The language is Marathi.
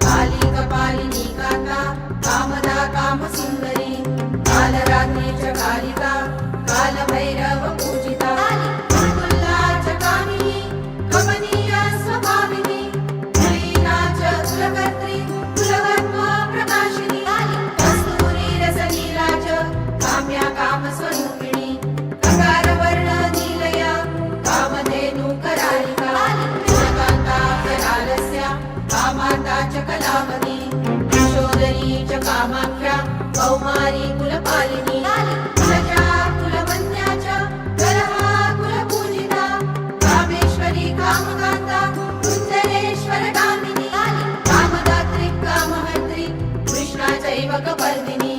काली कपालिनी कांता कामदा कामसुंदरी कालरात्रीच कालिका कालभैरव पूजिता कुलकुल्लाच कामिनी कमनीय स्वभाविनी कुलीनाच कुलकर्त्री कुलकर्म प्रकाशिनी कस्तूरी रसलीलाच काम्या कामस्वरूपिणी ककारवर्ण नीलया कामधेनु करालिका कांता करालस्या कामाता च कलावती यशोदरी च कामाख्या कौमारी कुलपालिनी कुलजा कुलवन्या च कलहा कुलपूजिता कामेश्वरी कामकांता कुञ्जरेश्वर कामिनी कामदात्री कामहर्त्री कृष्णा चैव कपर्दिनी